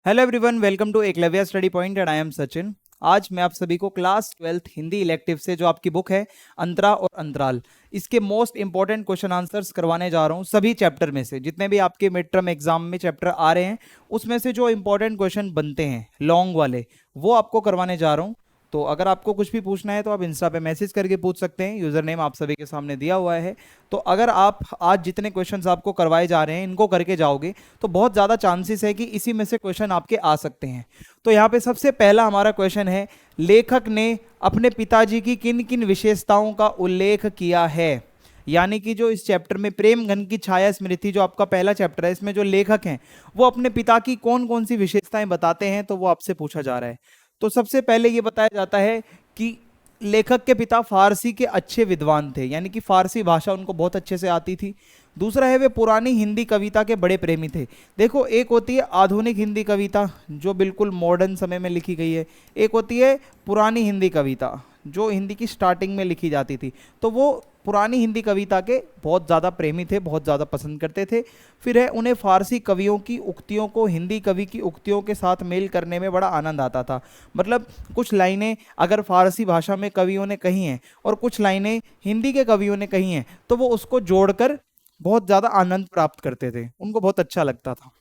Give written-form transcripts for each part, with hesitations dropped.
Hello everyone, welcome to Eklavya study point and I am Sachin. आज मैं आप सभी को क्लास 12th हिंदी इलेक्टिव से जो आपकी बुक है अंतरा और अंतराल, इसके मोस्ट इंपॉर्टेंट क्वेश्चन आंसर्स करवाने जा रहा हूं। सभी चैप्टर में से जितने भी आपके मिड टर्म एग्जाम में चैप्टर आ रहे हैं उसमें से जो इंपॉर्टेंट क्वेश्चन बनते हैं लॉन्ग वाले, वो आपको करवाने जा रहा हूं। तो अगर आपको कुछ भी पूछना है तो आप इंस्टा पे मैसेज करके पूछ सकते हैं। यूजर नेम आप सभी के सामने दिया हुआ है। तो अगर आप आज जितने क्वेश्चंस आपको करवाए जा रहे हैं इनको करके जाओगे तो बहुत ज़्यादा चांसेस है कि इसी में से क्वेश्चन आपके आ सकते हैं। तो यहाँ पे सबसे पहला हमारा क्वेश्चन है, लेखक ने अपने पिताजी की किन किन विशेषताओं का उल्लेख किया है। यानी कि जो इस चैप्टर में प्रेम घन की छाया स्मृति जो आपका पहला चैप्टर है, इसमें जो लेखक हैं वो अपने पिता की कौन कौन सी विशेषताएं बताते हैं, तो वो आपसे पूछा जा रहा है। तो सबसे पहले ये बताया जाता है कि लेखक के पिता फारसी के अच्छे विद्वान थे, यानी कि फारसी भाषा उनको बहुत अच्छे से आती थी। दूसरा है वे पुरानी हिंदी कविता के बड़े प्रेमी थे। देखो, एक होती है आधुनिक हिंदी कविता जो बिल्कुल मॉडर्न समय में लिखी गई है, एक होती है पुरानी हिंदी कविता जो हिंदी की स्टार्टिंग में लिखी जाती थी। तो वो पुरानी हिंदी कविता के बहुत ज़्यादा प्रेमी थे, बहुत ज़्यादा पसंद करते थे। फिर है, उन्हें फारसी कवियों की उक्तियों को हिंदी कवि की उक्तियों के साथ मेल करने में बड़ा आनंद आता था। मतलब कुछ लाइनें अगर फारसी भाषा में कवियों ने कही हैं और कुछ लाइनें हिंदी के कवियों ने कही हैं तो वो उसको जोड़कर बहुत ज़्यादा आनंद प्राप्त करते थे, उनको बहुत अच्छा लगता था।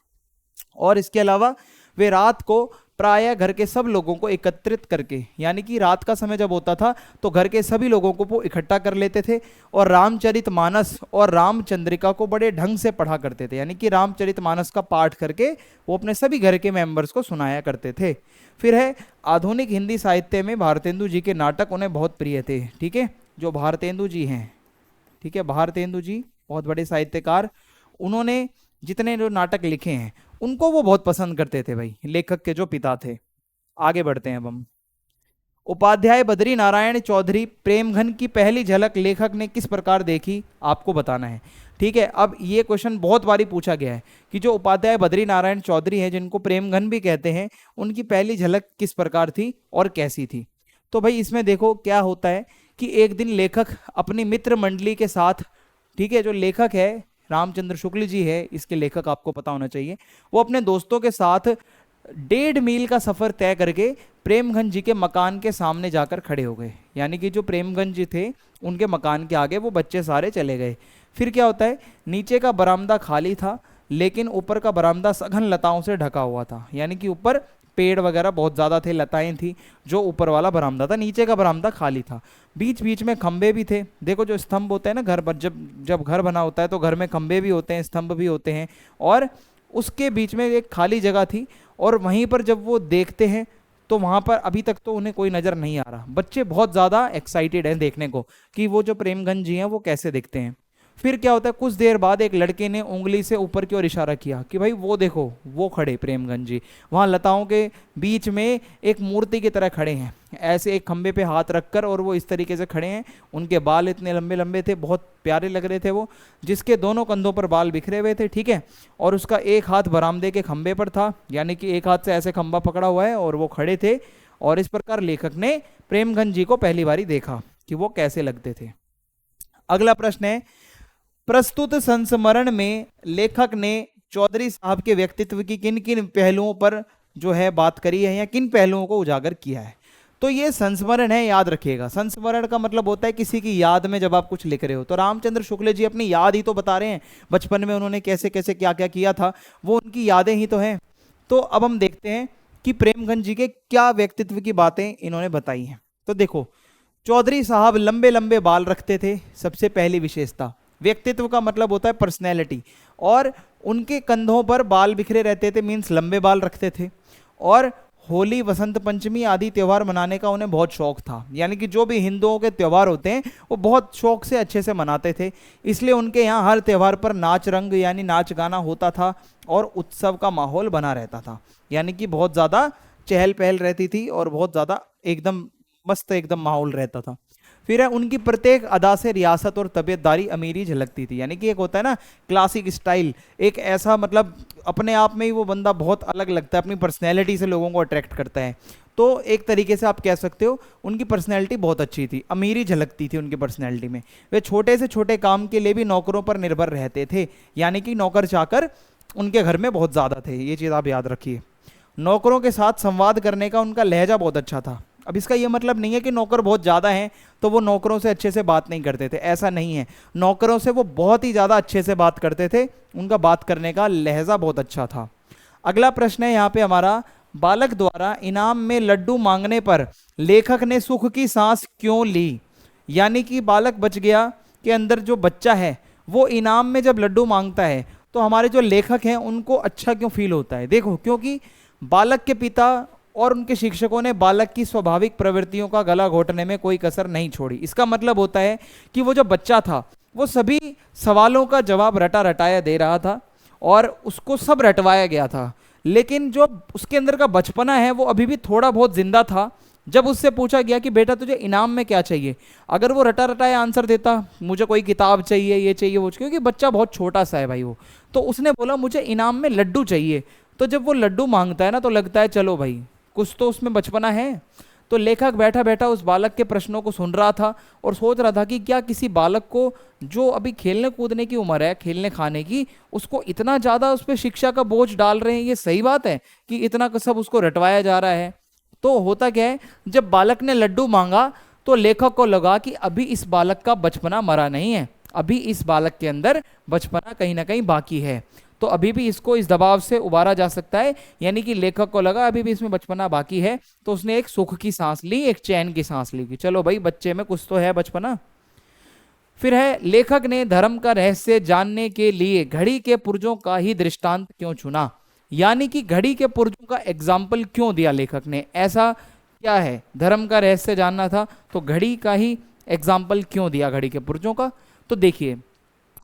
और इसके अलावा वे रात को प्रायः घर के सब लोगों को एकत्रित करके, यानी कि रात का समय जब होता था तो घर के सभी लोगों को वो इकट्ठा कर लेते थे और रामचरितमानस और रामचंद्रिका को बड़े ढंग से पढ़ा करते थे। यानी कि रामचरितमानस का पाठ करके वो अपने सभी घर के मेंबर्स को सुनाया करते थे। फिर है, आधुनिक हिंदी साहित्य में भारतेंदु जी के नाटक उन्हें बहुत प्रिय थे। ठीक है, जो भारतेंदु जी हैं, ठीक है, भारतेंदु जी बहुत बड़े साहित्यकार, उन्होंने जितने जो नाटक लिखे हैं उनको वो बहुत पसंद करते थे भाई, लेखक के जो पिता थे। आगे बढ़ते हैं अब हम। उपाध्याय बद्री नारायण चौधरी प्रेमघन की पहली झलक लेखक ने किस प्रकार देखी, आपको बताना है। ठीक है, अब ये क्वेश्चन बहुत बारी पूछा गया है कि जो उपाध्याय बद्री नारायण चौधरी हैं जिनको प्रेमघन भी कहते हैं, उनकी पहली झलक किस प्रकार थी और कैसी थी। तो भाई इसमें देखो क्या होता है कि एक दिन लेखक अपनी मित्र मंडली के साथ, ठीक है, जो लेखक है रामचंद्र शुक्ल जी है, इसके लेखक आपको पता होना चाहिए, वो अपने दोस्तों के साथ 1.5 मील का सफर तय करके प्रेमगंज जी के मकान के सामने जाकर खड़े हो गए। यानी कि जो प्रेमगंज जी थे उनके मकान के आगे वो बच्चे सारे चले गए। फिर क्या होता है, नीचे का बरामदा खाली था लेकिन ऊपर का बरामदा सघन लताओं से ढका हुआ था। यानी कि ऊपर पेड़ वगैरह बहुत ज़्यादा थे, लताएं थी, जो ऊपर वाला बरामदा था, नीचे का बरामदा खाली था। बीच बीच में खंबे भी थे। देखो जो स्तंभ होते हैं ना घर पर, जब जब घर बना होता है तो घर में खंबे भी होते हैं, स्तंभ भी होते हैं, और उसके बीच में एक खाली जगह थी। और वहीं पर जब वो देखते हैं तो वहाँ पर अभी तक तो उन्हें कोई नज़र नहीं आ रहा। बच्चे बहुत ज़्यादा एक्साइटेड हैं देखने को कि वो जो प्रेमगंज जी हैं वो कैसे दिखते हैं। फिर क्या होता है, कुछ देर बाद एक लड़के ने उंगली से ऊपर की ओर इशारा किया कि भाई वो देखो, वो खड़े प्रेमगंज जी वहाँ लताओं के बीच में एक मूर्ति की तरह खड़े हैं, ऐसे एक खंबे पे हाथ रखकर, और वो इस तरीके से खड़े हैं। उनके बाल इतने लंबे लंबे थे, बहुत प्यारे लग रहे थे वो, जिसके दोनों कंधों पर बाल बिखरे हुए थे। ठीक है, और उसका एक हाथ बरामदे के खंबे पर था, यानी कि एक हाथ से ऐसे खंबा पकड़ा हुआ है और वो खड़े थे। और इस प्रकार लेखक ने प्रेमगंज जी को पहली बारी देखा कि वो कैसे लगते थे। अगला प्रश्न है, प्रस्तुत संस्मरण में लेखक ने चौधरी साहब के व्यक्तित्व की किन किन पहलुओं पर जो है बात करी है या किन पहलुओं को उजागर किया है। तो ये संस्मरण है, याद रखिएगा। संस्मरण का मतलब होता है किसी की याद में जब आप कुछ लिख रहे हो। तो रामचंद्र शुक्ल जी अपनी याद ही तो बता रहे हैं, बचपन में उन्होंने कैसे कैसे क्या क्या किया था, वो उनकी यादें ही तो हैं। तो अब हम देखते हैं कि प्रेमगंज जी के क्या व्यक्तित्व की बातें इन्होंने बताई हैं। तो देखो, चौधरी साहब लंबे लंबे बाल रखते थे, सबसे पहली विशेषता। व्यक्तित्व का मतलब होता है पर्सनैलिटी, और उनके कंधों पर बाल बिखरे रहते थे, मीन्स लंबे बाल रखते थे। और होली, वसंत पंचमी आदि त्यौहार मनाने का उन्हें बहुत शौक था। यानी कि जो भी हिंदुओं के त्यौहार होते हैं वो बहुत शौक से अच्छे से मनाते थे। इसलिए उनके यहाँ हर त्यौहार पर नाच रंग यानी नाच गाना होता था और उत्सव का माहौल बना रहता था। यानी कि बहुत ज़्यादा चहल पहल रहती थी और बहुत ज़्यादा एकदम मस्त एकदम माहौल रहता था। फिर है, उनकी प्रत्येक अदा से रियासत और तबीयतदारी अमीरी झलकती थी। यानी कि एक होता है ना क्लासिक स्टाइल, एक ऐसा मतलब अपने आप में ही वो बंदा बहुत अलग लगता है, अपनी पर्सनैलिटी से लोगों को अट्रैक्ट करता है। तो एक तरीके से आप कह सकते हो उनकी पर्सनैलिटी बहुत अच्छी थी, अमीरी झलकती थी उनकी पर्सनैलिटी में। वे छोटे से छोटे काम के लिए भी नौकरों पर निर्भर रहते थे, यानी कि नौकर चाकर उनके घर में बहुत ज़्यादा थे, ये चीज़ आप याद रखिए। नौकरों के साथ संवाद करने का उनका लहजा बहुत अच्छा था। अब इसका ये मतलब नहीं है कि नौकर बहुत ज़्यादा हैं तो वो नौकरों से अच्छे से बात नहीं करते थे, ऐसा नहीं है। नौकरों से वो बहुत ही ज़्यादा अच्छे से बात करते थे, उनका बात करने का लहजा बहुत अच्छा था। अगला प्रश्न है यहाँ पे हमारा, बालक द्वारा इनाम में लड्डू मांगने पर लेखक ने सुख की सांस क्यों ली? यानी कि बालक बच गया के अंदर जो बच्चा है वो इनाम में जब लड्डू मांगता है तो हमारे जो लेखक हैं उनको अच्छा क्यों फील होता है? देखो, क्योंकि बालक के पिता और उनके शिक्षकों ने बालक की स्वाभाविक प्रवृत्तियों का गला घोटने में कोई कसर नहीं छोड़ी। इसका मतलब होता है कि वो जो बच्चा था वो सभी सवालों का जवाब रटा रटाया दे रहा था और उसको सब रटवाया गया था, लेकिन जो उसके अंदर का बचपना है वो अभी भी थोड़ा बहुत जिंदा था। जब उससे पूछा गया कि बेटा तुझे इनाम में क्या चाहिए, अगर वो रटा रटाया आंसर देता, मुझे कोई किताब चाहिए, ये चाहिए, वो चाहिए, क्योंकि बच्चा बहुत छोटा सा है भाई वो, तो उसने बोला मुझे इनाम में लड्डू चाहिए। तो जब वो लड्डू मांगता है ना तो लगता है चलो भाई कुछ तो उसमें बचपना है। तो लेखक बैठा बैठा उस बालक के प्रश्नों को सुन रहा था और सोच रहा था कि क्या किसी बालक को जो अभी खेलने कूदने की उम्र है, खेलने खाने की, उसको इतना ज़्यादा उस पर शिक्षा का बोझ डाल रहे हैं? ये सही बात है कि इतना सब उसको रटवाया जा रहा है? तो होता क्या है, जब बालक ने लड्डू मांगा तो लेखक को लगा कि अभी इस बालक का बचपना मरा नहीं है, अभी इस बालक के अंदर बचपना कहीं ना कहीं बाकी है, तो अभी भी इसको इस दबाव से उबारा जा सकता है। यानी कि लेखक को लगा अभी भी इसमें बचपना बाकी है, तो उसने एक सुख की सांस ली, एक चैन की सांस ली कि चलो भाई बच्चे में कुछ तो है बचपना। फिर है, लेखक ने धर्म का रहस्य जानने के लिए घड़ी के पुर्जों का ही दृष्टांत क्यों चुना? यानी कि घड़ी के पुर्जों का एग्जाम्पल क्यों दिया लेखक ने? ऐसा क्या है, धर्म का रहस्य जानना था तो घड़ी का ही एग्जाम्पल क्यों दिया, घड़ी के पुर्जों का? तो देखिए,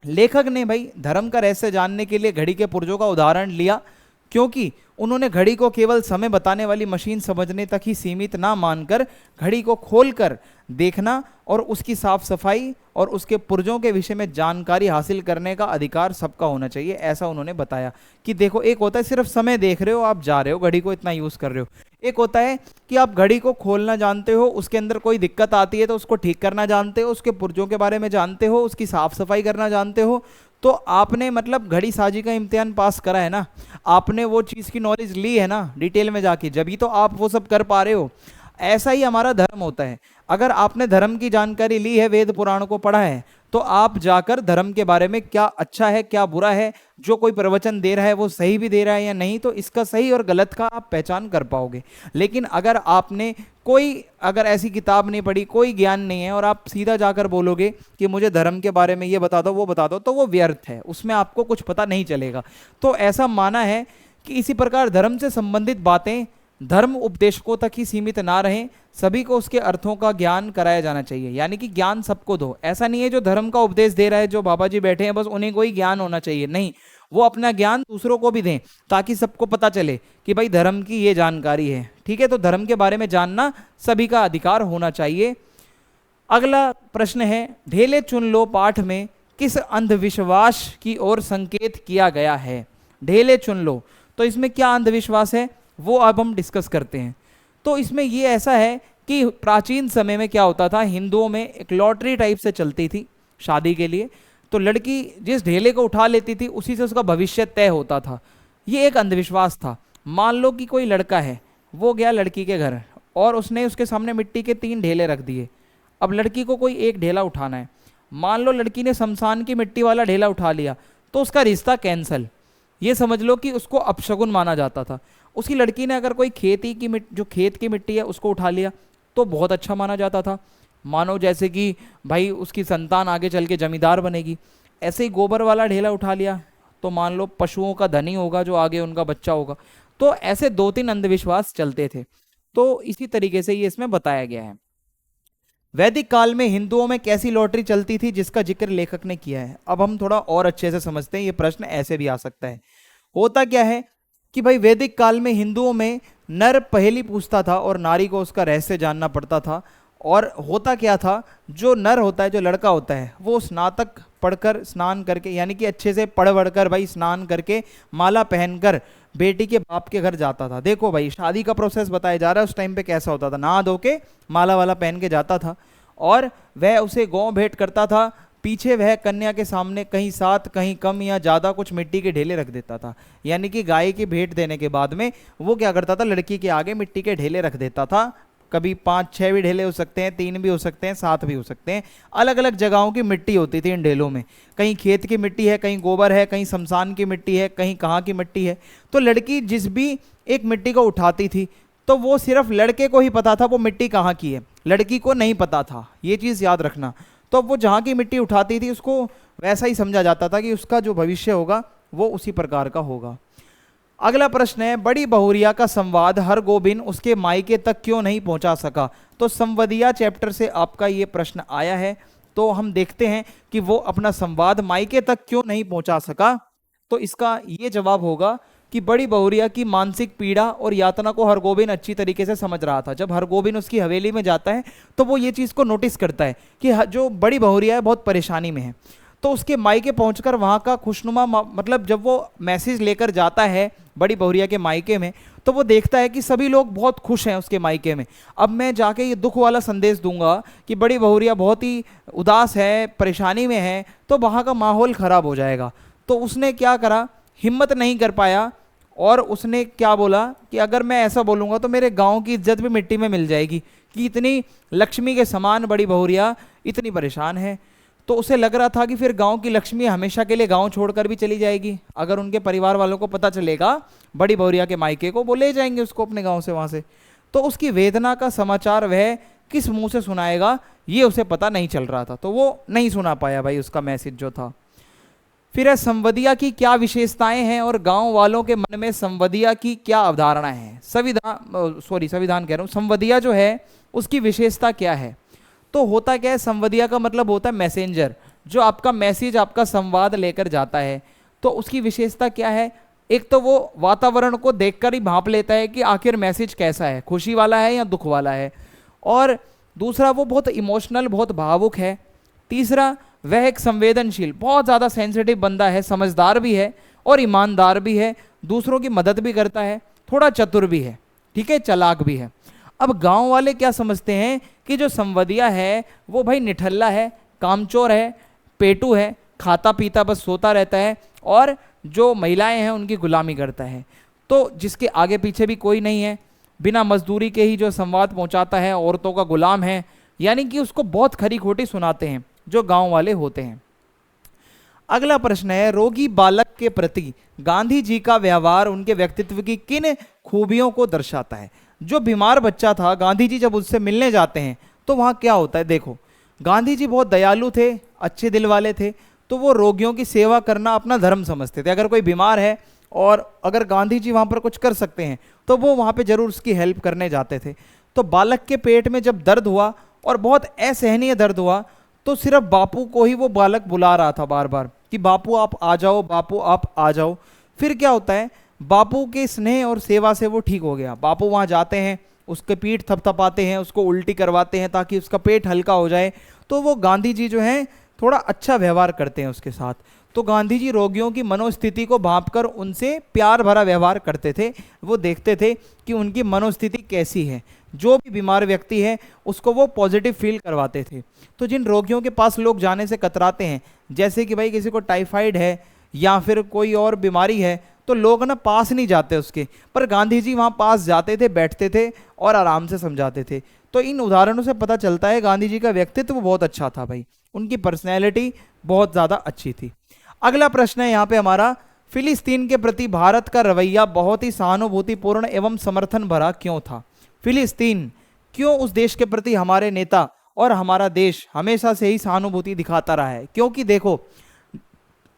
लेखक ने भाई धर्म का रहस्य जानने के लिए घड़ी के पुर्जों का उदाहरण लिया क्योंकि उन्होंने घड़ी को केवल समय बताने वाली मशीन समझने तक ही सीमित ना मानकर घड़ी को खोलकर देखना और उसकी साफ सफाई और उसके पुर्जों के विषय में जानकारी हासिल करने का अधिकार सबका होना चाहिए, ऐसा उन्होंने बताया। कि देखो, एक होता है सिर्फ समय देख रहे हो, आप जा रहे हो घड़ी को इतना यूज कर रहे हो, एक होता है कि आप घड़ी को खोलना जानते हो, उसके अंदर कोई दिक्कत आती है तो उसको ठीक करना जानते हो, उसके पुर्जों के बारे में जानते हो, उसकी साफ सफाई करना जानते हो। तो आपने मतलब घड़ी साजी का इम्तिहान पास करा है ना, आपने वो चीज़ की नॉलेज ली है ना डिटेल में जाके, जब ही तो आप वो सब कर पा रहे हो। ऐसा ही हमारा धर्म होता है, अगर आपने धर्म की जानकारी ली है, वेद पुराणों को पढ़ा है, तो आप जाकर धर्म के बारे में क्या अच्छा है क्या बुरा है, जो कोई प्रवचन दे रहा है वो सही भी दे रहा है या नहीं, तो इसका सही और गलत का आप पहचान कर पाओगे। लेकिन अगर आपने अगर ऐसी किताब नहीं पढ़ी, कोई ज्ञान नहीं है और आप सीधा जाकर बोलोगे कि मुझे धर्म के बारे में ये बता दो वो बता दो, तो वो व्यर्थ है, उसमें आपको कुछ पता नहीं चलेगा। तो ऐसा माना है कि इसी प्रकार धर्म से संबंधित बातें धर्म उपदेशकों तक ही सीमित ना रहें, सभी को उसके अर्थों का ज्ञान कराया जाना चाहिए। यानी कि ज्ञान सबको दो, ऐसा नहीं है जो धर्म का उपदेश दे रहा है, जो बाबा जी बैठे हैं बस उन्हीं को ही ज्ञान होना चाहिए, नहीं, वो अपना ज्ञान दूसरों को भी दें ताकि सबको पता चले कि भाई धर्म की ये जानकारी है, ठीक है। तो धर्म के बारे में जानना सभी का अधिकार होना चाहिए। अगला प्रश्न है, ढेले चुन लो पाठ में किस अंधविश्वास की ओर संकेत किया गया है? ढेले चुन लो, तो इसमें क्या अंधविश्वास है वो अब हम डिस्कस करते हैं। तो इसमें ये ऐसा है कि प्राचीन समय में क्या होता था, हिंदुओं में एक लॉटरी टाइप से चलती थी शादी के लिए, तो लड़की जिस ढेले को उठा लेती थी उसी से उसका भविष्य तय होता था। ये एक अंधविश्वास था। मान लो कि कोई लड़का है, वो गया लड़की के घर और उसने उसके सामने मिट्टी के 3 ढेले रख दिए। अब लड़की को कोई एक ढेला उठाना है, मान लो लड़की ने शमशान की मिट्टी वाला ढेला उठा लिया तो उसका रिश्ता कैंसल, ये समझ लो कि उसको अपशगुन माना जाता था। उसकी लड़की ने अगर कोई खेती की जो खेत की मिट्टी है उसको उठा लिया तो बहुत अच्छा माना जाता था, मानो जैसे कि भाई उसकी संतान आगे चल के जमींदार बनेगी। ऐसे ही गोबर वाला ढेला उठा लिया तो मान लो पशुओं का धनी होगा जो आगे उनका बच्चा होगा। तो ऐसे 2-3 अंधविश्वास चलते थे, तो इसी तरीके से ये इसमें बताया गया है। वैदिक काल में हिंदुओं में कैसी लॉटरी चलती थी जिसका जिक्र लेखक ने किया है? अब हम थोड़ा और अच्छे से समझते हैं, ये प्रश्न ऐसे भी आ सकता है। होता क्या है कि भाई वैदिक काल में हिंदुओं में नर पहेली पूछता था और नारी को उसका रहस्य जानना पड़ता था। और होता क्या था, जो नर होता है, जो लड़का होता है, वो स्नातक पढ़कर स्नान करके, यानी कि अच्छे से पढ़ वढ़ कर भाई स्नान करके माला पहनकर बेटी के बाप के घर जाता था। देखो भाई शादी का प्रोसेस बताया जा रहा है, उस टाइम पे कैसा होता था, नहा धो के माला वाला पहन के जाता था और वह उसे गौ भेंट करता था पीछे वह कन्या के सामने कहीं 7 कहीं कम या ज़्यादा कुछ मिट्टी के ढेले रख देता था। यानी कि गाय की भेंट देने के बाद में वो क्या करता था, लड़की के आगे मिट्टी के ढेले रख देता था। कभी 5-6 भी ढेले हो सकते हैं, 3 भी हो सकते हैं, 7 भी हो सकते हैं। अलग अलग जगहों की मिट्टी होती थी इन ढेलों में, कहीं खेत की मिट्टी है, कहीं गोबर है, कहीं शमशान की मिट्टी है, कहीं कहाँ की मिट्टी है। तो लड़की जिस भी एक मिट्टी को उठाती थी तो वो सिर्फ लड़के को ही पता था वो मिट्टी कहाँ की है, लड़की को नहीं पता था, ये चीज़ याद रखना। तो वो जहाँ की मिट्टी उठाती थी उसको वैसा ही समझा जाता था कि उसका जो भविष्य होगा वो उसी प्रकार का होगा। अगला प्रश्न है, बड़ी बहुरिया का संवाद हरगोबिंद उसके मायके तक क्यों नहीं पहुंचा सका। तो संवदिया चैप्टर से आपका ये प्रश्न आया है। तो हम देखते हैं कि वो अपना संवाद मायके तक क्यों नहीं पहुंचा सका। तो इसका ये जवाब होगा कि बड़ी बहुरिया की मानसिक पीड़ा और यातना को हरगोबिंद अच्छी तरीके से समझ रहा था। जब हरगोबिंद उसकी हवेली में जाता है तो वो ये चीज़ को नोटिस करता है कि जो बड़ी बहुरिया है बहुत परेशानी में है। तो उसके मायके पहुंचकर वहाँ का खुशनुमा मतलब जब वो मैसेज लेकर जाता है बड़ी बहुरिया के मायके में तो वो देखता है कि सभी लोग बहुत खुश हैं उसके मायके में। अब मैं जाके ये दुख वाला संदेश दूंगा कि बड़ी बहुरिया बहुत ही उदास है, परेशानी में है, तो वहाँ का माहौल ख़राब हो जाएगा। तो उसने क्या करा, हिम्मत नहीं कर पाया और उसने क्या बोला कि अगर मैं ऐसा बोलूँगा तो मेरे गाँव की इज्जत भी मिट्टी में मिल जाएगी कि इतनी लक्ष्मी के समान बड़ी बहुरिया इतनी परेशान है। तो उसे लग रहा था कि फिर गांव की लक्ष्मी हमेशा के लिए गांव छोड़कर भी चली जाएगी। अगर उनके परिवार वालों को पता चलेगा बड़ी बहुरिया के मायके को, वो ले जाएंगे उसको अपने गांव से, वहां से। तो उसकी वेदना का समाचार वह किस मुंह से सुनाएगा ये उसे पता नहीं चल रहा था, तो वो नहीं सुना पाया भाई उसका मैसेज जो था। फिर है, संवदिया की क्या विशेषताएं हैं और गांव वालों के मन में संवदिया की क्या अवधारणा है। संविधान कह रहा हूँ, संवदिया जो है उसकी विशेषता क्या है। तो होता क्या है, संवदिया का मतलब होता है मैसेंजर, जो आपका मैसेज, आपका संवाद लेकर जाता है। तो उसकी विशेषता क्या है, एक तो वो वातावरण को देखकर ही भांप लेता है कि आखिर मैसेज कैसा है, खुशी वाला है या दुख वाला है। और दूसरा, वो बहुत इमोशनल, बहुत भावुक है। तीसरा, वह एक संवेदनशील, बहुत ज़्यादा सेंसिटिव बंदा है, समझदार भी है और ईमानदार भी है, दूसरों की मदद भी करता है, थोड़ा चतुर भी है, ठीक है, चालाक भी है। अब गांव वाले क्या समझते हैं कि जो संवदिया है वो भाई निठल्ला है, कामचोर है, पेटू है, खाता पीता बस सोता रहता है और जो महिलाएं हैं उनकी गुलामी करता है। तो जिसके आगे पीछे भी कोई नहीं है, बिना मजदूरी के ही जो संवाद पहुंचाता है, औरतों का गुलाम है, यानी कि उसको बहुत खरी खोटी सुनाते हैं जो गांव वाले होते हैं। अगला प्रश्न है, रोगी बालक के प्रति गांधी जी का व्यवहार उनके व्यक्तित्व की किन खूबियों को दर्शाता है। जो बीमार बच्चा था, गांधी जी जब उससे मिलने जाते हैं तो वहाँ क्या होता है, देखो गांधी जी बहुत दयालु थे, अच्छे दिल वाले थे। तो वो रोगियों की सेवा करना अपना धर्म समझते थे। अगर कोई बीमार है और अगर गांधी जी वहाँ पर कुछ कर सकते हैं तो वो वहाँ पे जरूर उसकी हेल्प करने जाते थे। तो बालक के पेट में जब दर्द हुआ और बहुत असहनीय दर्द हुआ तो सिर्फ बापू को ही वो बालक बुला रहा था बार बार कि बापू आप आ जाओ, बापू आप आ जाओ। फिर क्या होता है, बापू के स्नेह और सेवा से वो ठीक हो गया। बापू वहाँ जाते हैं, उसके पीठ थपथपाते हैं, उसको उल्टी करवाते हैं ताकि उसका पेट हल्का हो जाए। तो वो गांधी जी जो हैं थोड़ा अच्छा व्यवहार करते हैं उसके साथ। तो गांधी जी रोगियों की मनोस्थिति को भांपकर उनसे प्यार भरा व्यवहार करते थे। वो देखते थे कि उनकी मनोस्थिति कैसी है, जो भी बीमार व्यक्ति है उसको वो पॉजिटिव फील करवाते थे। तो जिन रोगियों के पास लोग जाने से कतराते हैं, जैसे कि भाई किसी को टाइफाइड है या फिर कोई और बीमारी है, तो लोग ना पास नहीं जाते उसके, पर गांधी जी वहाँ पास जाते थे, बैठते थे और आराम से समझाते थे। तो इन उदाहरणों से पता चलता है गांधी जी का व्यक्तित्व बहुत अच्छा था भाई, उनकी पर्सनैलिटी बहुत ज़्यादा अच्छी थी। अगला प्रश्न है यहाँ पे हमारा, फिलिस्तीन के प्रति भारत का रवैया बहुत ही सहानुभूतिपूर्ण एवं समर्थन भरा क्यों था। फिलिस्तीन, क्यों उस देश के प्रति हमारे नेता और हमारा देश हमेशा से ही सहानुभूति दिखाता रहा है। क्योंकि देखो,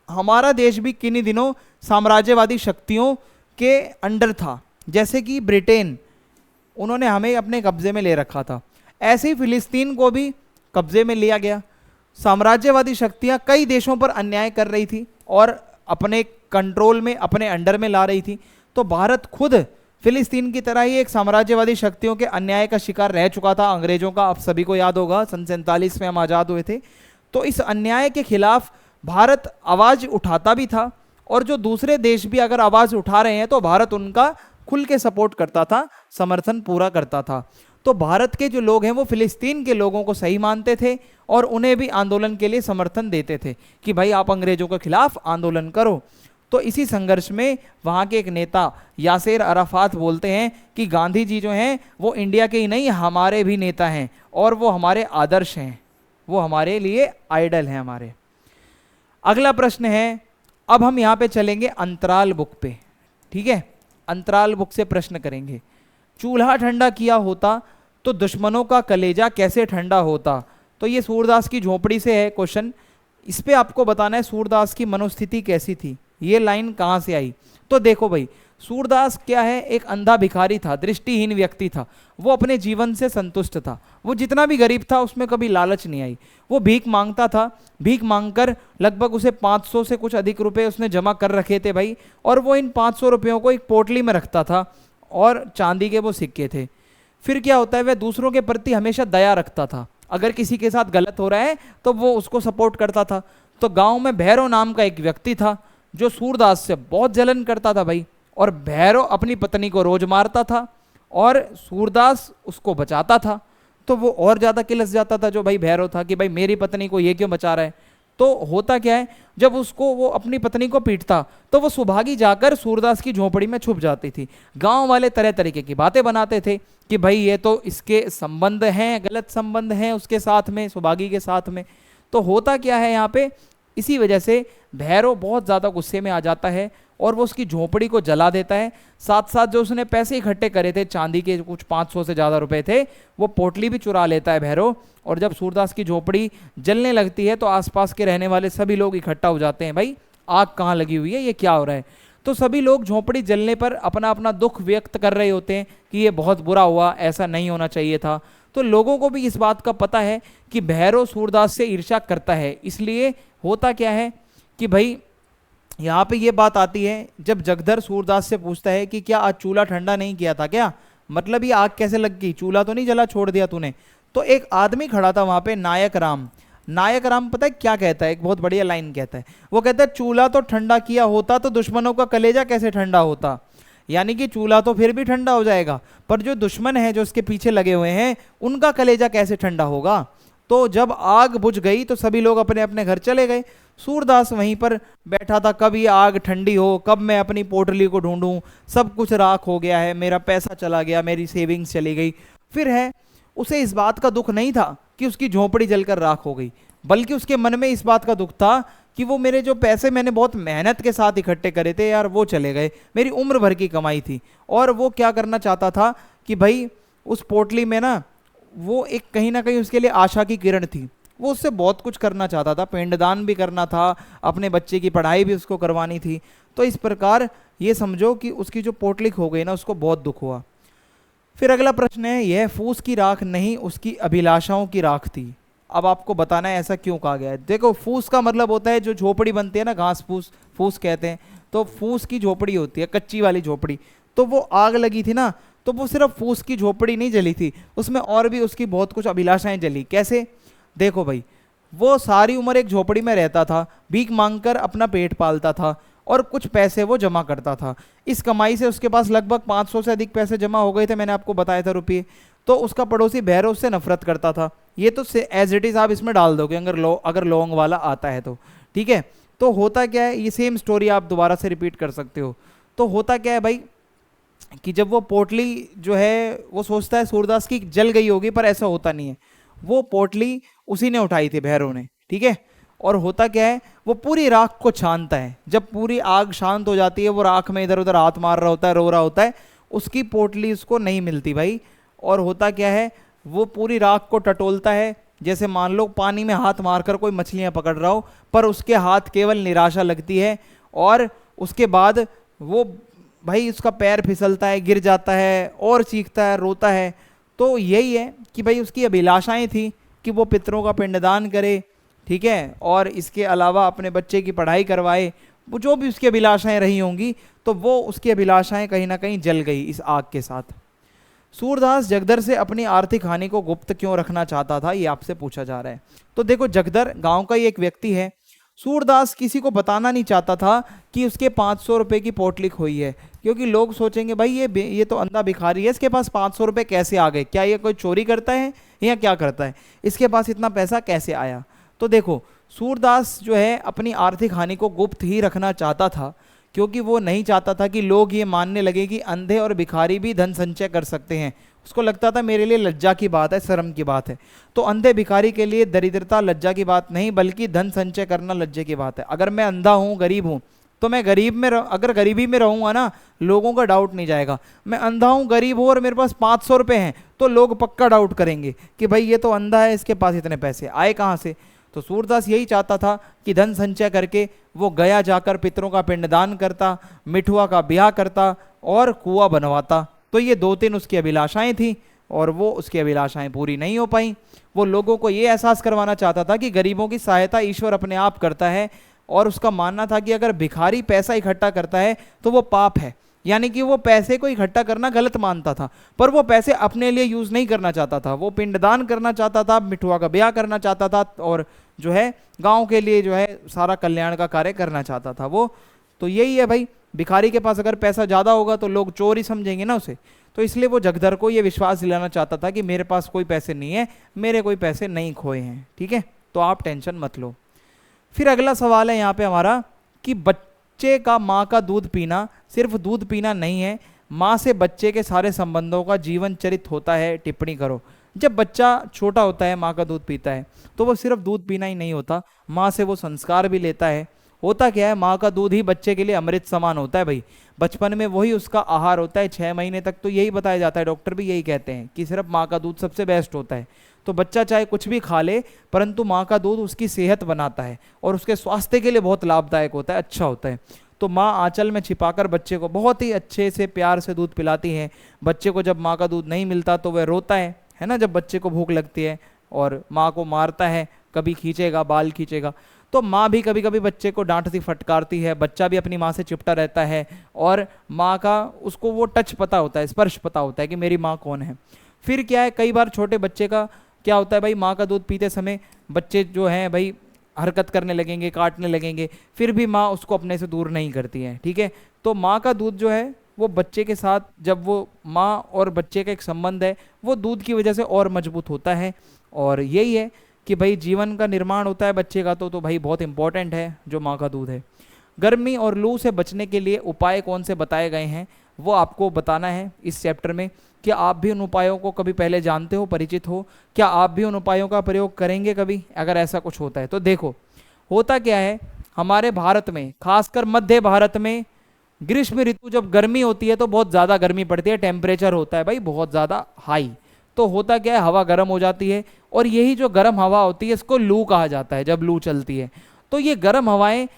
हमारा देश भी किन्हीं दिनों साम्राज्यवादी शक्तियों के अंडर था, जैसे कि ब्रिटेन, उन्होंने हमें अपने कब्जे में ले रखा था। ऐसे ही फिलिस्तीन को भी कब्जे में लिया गया। साम्राज्यवादी शक्तियां कई देशों पर अन्याय कर रही थी और अपने कंट्रोल में, अपने अंडर में ला रही थी। तो भारत खुद फिलिस्तीन की तरह ही एक साम्राज्यवादी शक्तियों के अन्याय का शिकार रह चुका था, अंग्रेजों का। आप सभी को याद होगा, सन 47 में हम आज़ाद हुए थे। तो इस अन्याय के खिलाफ भारत आवाज़ उठाता भी था, और जो दूसरे देश भी अगर आवाज़ उठा रहे हैं तो भारत उनका खुल के सपोर्ट करता था, समर्थन पूरा करता था। तो भारत के जो लोग हैं वो फिलिस्तीन के लोगों को सही मानते थे और उन्हें भी आंदोलन के लिए समर्थन देते थे कि भाई आप अंग्रेजों के खिलाफ आंदोलन करो। तो इसी संघर्ष में वहाँ के एक नेता यासेर अराफात बोलते हैं कि गांधी जी जो हैं वो इंडिया के ही नहीं हमारे भी नेता हैं और वो हमारे आदर्श हैं, वो हमारे लिए आइडल हैं हमारे। अगला प्रश्न है, अब हम यहाँ पे चलेंगे अंतराल बुक पे, ठीक है। अंतराल बुक से प्रश्न करेंगे। चूल्हा ठंडा किया होता तो दुश्मनों का कलेजा कैसे ठंडा होता। तो ये सूरदास की झोपड़ी से है क्वेश्चन। इस पे आपको बताना है सूरदास की मनोस्थिति कैसी थी, ये लाइन कहाँ से आई। तो देखो भाई, सूरदास क्या है, एक अंधा भिखारी था, दृष्टिहीन व्यक्ति था। वो अपने जीवन से संतुष्ट था, वो जितना भी गरीब था उसमें कभी लालच नहीं आई। वो भीख मांगता था, भीख मांगकर लगभग उसे 500 से कुछ अधिक रुपए उसने जमा कर रखे थे भाई, और वो इन 500 रुपयों को एक पोटली में रखता था और चांदी के वो सिक्के थे। फिर क्या होता है, वह दूसरों के प्रति हमेशा दया रखता था, अगर किसी के साथ गलत हो रहा है तो वो उसको सपोर्ट करता था। तो गांव में भैरव नाम का एक व्यक्ति था जो सूरदास से बहुत जलन करता था भाई, और भैरव अपनी पत्नी को रोज मारता था और सूरदास उसको बचाता था। तो वो और ज़्यादा किलस जाता था जो भाई भैरव था कि भाई मेरी पत्नी को ये क्यों बचा रहा है। तो होता क्या है, जब उसको वो अपनी पत्नी को पीटता तो वो सुभागी जाकर सूरदास की झोपड़ी में छुप जाती थी। गांव वाले तरह तरीके की बातें बनाते थे कि भाई ये तो इसके संबंध हैं, गलत संबंध हैं उसके साथ में, सुभागी के साथ में। तो होता क्या है यहाँ पे, इसी वजह से भैरव बहुत ज़्यादा गुस्से में आ जाता है और वो उसकी झोपड़ी को जला देता है। साथ साथ जो उसने पैसे इकट्ठे करे थे, चांदी के कुछ 500 से ज़्यादा रुपए थे, वो पोटली भी चुरा लेता है भैरव। और जब सूरदास की झोपड़ी जलने लगती है तो आसपास के रहने वाले सभी लोग इकट्ठा हो जाते हैं, भाई आग कहाँ लगी हुई है, ये क्या हो रहा है। तो सभी लोग झोपड़ी जलने पर अपना अपना दुख व्यक्त कर रहे होते हैं कि ये बहुत बुरा हुआ, ऐसा नहीं होना चाहिए था। तो लोगों को भी इस बात का पता है कि भैरव सूरदास से ईर्ष्या करता है। इसलिए होता क्या है कि भाई यहाँ पे ये बात आती है, जब जगदर सूरदास से पूछता है कि क्या आज चूल्हा ठंडा नहीं किया था क्या, मतलब ये आग कैसे लग गई, चूल्हा तो नहीं जला छोड़ दिया तूने। तो एक आदमी खड़ा था वहाँ पे, नायक राम। नायक राम पता है क्या कहता है, एक बहुत बढ़िया लाइन कहता है। वो कहता है चूल्हा तो ठंडा किया होता तो दुश्मनों का कलेजा कैसे ठंडा होता। यानी कि चूल्हा तो फिर भी ठंडा हो जाएगा, पर जो दुश्मन है जो उसके पीछे लगे हुए हैं उनका कलेजा कैसे ठंडा होगा। तो जब आग बुझ गई तो सभी लोग अपने अपने घर चले गए। सूरदास वहीं पर बैठा था, कब ये आग ठंडी हो, कब मैं अपनी पोटली को ढूंढूं, सब कुछ राख हो गया है, मेरा पैसा चला गया, मेरी सेविंग्स चली गई। फिर है उसे इस बात का दुख नहीं था कि उसकी झोपड़ी जलकर राख हो गई, बल्कि उसके मन में इस बात का दुख था कि वो मेरे जो पैसे मैंने बहुत मेहनत के साथ इकट्ठे करे थे यार, वो चले गए, मेरी उम्र भर की कमाई थी। और वो क्या करना चाहता था कि भाई उस पोटली में ना, वो एक कहीं ना कहीं उसके लिए आशा की किरण थी, वो उससे बहुत कुछ करना चाहता था, पिंडदान भी करना था, अपने बच्चे की पढ़ाई भी उसको करवानी थी। तो इस प्रकार ये समझो कि उसकी जो पोटली खो गई ना, उसको बहुत दुख हुआ। फिर अगला प्रश्न है, यह फूस की राख नहीं उसकी अभिलाषाओं की राख थी। अब आपको बताना है ऐसा क्यों कहा गया है। देखो, फूस का मतलब होता है जो झोपड़ी बनती है ना, घास फूस, फूस कहते हैं। तो फूस की झोपड़ी होती है, कच्ची वाली झोपड़ी। तो वो आग लगी थी ना, तो वो सिर्फ फूस की झोपड़ी नहीं जली थी, उसमें और भी उसकी बहुत कुछ अभिलाषाएं जली। कैसे, देखो भाई, वो सारी उम्र एक झोपड़ी में रहता था, भीख मांगकर अपना पेट पालता था और कुछ पैसे वो जमा करता था। इस कमाई से उसके पास लगभग 500 से अधिक पैसे जमा हो गए थे, मैंने आपको बताया था रुपये। तो उसका पड़ोसी भैरव से नफरत करता था। ये तो एज इट इज आप इसमें डाल दोगे अगर लौंग वाला आता है तो, ठीक है। तो होता क्या है, ये सेम स्टोरी आप दोबारा से रिपीट कर सकते हो। तो होता क्या है भाई कि जब वो पोटली जो है, वो सोचता है सूरदास की जल गई होगी, पर ऐसा होता नहीं है। वो पोटली उसी ने उठाई थी, भैरव ने, ठीक है। और होता क्या है, वो पूरी राख को छानता है। जब पूरी आग शांत हो जाती है, वो राख में इधर उधर हाथ मार रहा होता है, रो रहा होता है, उसकी पोटली उसको नहीं मिलती भाई। और होता क्या है, वो पूरी राख को टटोलता है, जैसे मान लो पानी में हाथ मारकर कोई मछलियां पकड़ रहा हो, पर उसके हाथ केवल निराशा लगती है। और उसके बाद वो भाई उसका पैर फिसलता है, गिर जाता है और चीखता है, रोता है। तो यही है कि भाई उसकी अभिलाषाएं थी कि वो पितरों का पिंडदान करे, ठीक है, और इसके अलावा अपने बच्चे की पढ़ाई करवाए। वो जो भी उसकी अभिलाषाएं रही होंगी, तो वो उसकी अभिलाषाएं कहीं ना कहीं जल गई इस आग के साथ। सूरदास जगदर से अपनी आर्थिक हानि को गुप्त क्यों रखना चाहता था, ये आपसे पूछा जा रहा है। तो देखो, जगदर गांव का ही एक व्यक्ति है। सूरदास किसी को बताना नहीं चाहता था कि उसके 500 रुपए की पोटली खोई है, क्योंकि लोग सोचेंगे भाई ये तो अंधा भिखारी है, इसके पास 500 रुपए कैसे आ गए, क्या ये कोई चोरी करता है या क्या करता है, इसके पास इतना पैसा कैसे आया। तो देखो सूरदास जो है अपनी आर्थिक हानि को गुप्त ही रखना चाहता था, क्योंकि वो नहीं चाहता था कि लोग ये मानने लगे कि अंधे और भिखारी भी धन संचय कर सकते हैं। उसको लगता था मेरे लिए लज्जा की बात है, शर्म की बात है। तो अंधे भिखारी के लिए दरिद्रता लज्जा की बात नहीं, बल्कि धन संचय करना लज्जे की बात है। अगर मैं अंधा हूँ, गरीब हूँ, तो मैं अगर गरीबी में रहूँगा ना, लोगों का डाउट नहीं जाएगा। मैं अंधा हूँ, गरीब हूँ और मेरे पास 500 रुपये हैं, तो लोग पक्का डाउट करेंगे कि भाई ये तो अंधा है, इसके पास इतने पैसे आए कहाँ से। तो सूरदास यही चाहता था कि धन संचय करके वो गया जाकर पितरों का पिंडदान करता, मिठुआ का ब्याह करता और कुआं बनवाता। तो ये 2-3 उसकी अभिलाषाएं थी और वो उसकी अभिलाषाएं पूरी नहीं हो पाई। वो लोगों को ये एहसास करवाना चाहता था कि गरीबों की सहायता ईश्वर अपने आप करता है, और उसका मानना था कि अगर भिखारी पैसा इकट्ठा करता है तो वो पाप है, यानी कि वो पैसे को इकट्ठा करना गलत मानता था। पर वो पैसे अपने लिए यूज नहीं करना चाहता था, वो पिंडदान करना चाहता था, मिठुआ का ब्याह करना चाहता था और जो है गांव के लिए जो है सारा कल्याण का कार्य करना चाहता था वो। तो यही है भाई, भिखारी के पास अगर पैसा ज़्यादा होगा तो लोग चोर ही समझेंगे ना उसे। तो इसलिए वो जगधर को ये विश्वास दिलाना चाहता था कि मेरे पास कोई पैसे नहीं है, मेरे कोई पैसे नहीं खोए हैं, ठीक है, तो आप टेंशन मत लो। फिर अगला सवाल है यहाँ पे हमारा कि बच्चे का माँ का दूध पीना सिर्फ दूध पीना नहीं है, माँ से बच्चे के सारे संबंधों का जीवन चरित होता है, टिप्पणी करो। जब बच्चा छोटा होता है, माँ का दूध पीता है, तो वो सिर्फ दूध पीना ही नहीं होता, माँ से वो संस्कार भी लेता है। होता क्या है, माँ का दूध ही बच्चे के लिए अमृत समान होता है भाई। बचपन में वही उसका आहार होता है, 6 महीने तक तो यही बताया जाता है, डॉक्टर भी यही कहते हैं कि सिर्फ माँ का दूध सबसे बेस्ट होता है। तो बच्चा चाहे कुछ भी खा ले, परंतु माँ का दूध उसकी सेहत बनाता है और उसके स्वास्थ्य के लिए बहुत लाभदायक होता है, अच्छा होता है। तो माँ आंचल में छिपाकर बच्चे को बहुत ही अच्छे से प्यार से दूध पिलाती है। बच्चे को जब माँ का दूध नहीं मिलता तो वह रोता है ना, जब बच्चे को भूख लगती है, और माँ को मारता है, कभी खींचेगा, बाल खींचेगा। तो माँ भी कभी कभी बच्चे को डांटती फटकारती है, बच्चा भी अपनी माँ से चिपटा रहता है, और माँ का उसको वो टच पता होता है, स्पर्श पता होता है कि मेरी माँ कौन है। फिर क्या है, कई बार छोटे बच्चे का क्या होता है भाई, माँ का दूध पीते समय बच्चे जो हैं भाई हरकत करने लगेंगे, काटने लगेंगे, फिर भी माँ उसको अपने से दूर नहीं करती है, ठीक है। तो माँ का दूध जो है वो बच्चे के साथ, जब वो माँ और बच्चे का एक संबंध है, वो दूध की वजह से और मजबूत होता है। और यही है कि भाई जीवन का निर्माण होता है बच्चे का, तो भाई बहुत इंपॉर्टेंट है जो माँ का दूध है। गर्मी और लू से बचने के लिए उपाय कौन से बताए गए हैं, वो आपको बताना है इस चैप्टर में। क्या आप भी उन उपायों को कभी पहले जानते हो, परिचित हो? क्या आप भी उन उपायों का प्रयोग करेंगे कभी, अगर ऐसा कुछ होता है तो? देखो होता क्या है, हमारे भारत में, खासकर मध्य भारत में, ग्रीष्म ऋतु जब गर्मी होती है तो बहुत ज़्यादा गर्मी पड़ती है, टेम्परेचर होता है भाई बहुत ज़्यादा हाई। तो होता क्या है, हवा गर्म हो जाती है, और यही जो गर्म हवा होती है इसको लू कहा जाता है। जब लू चलती है तो ये गर्म हवाएं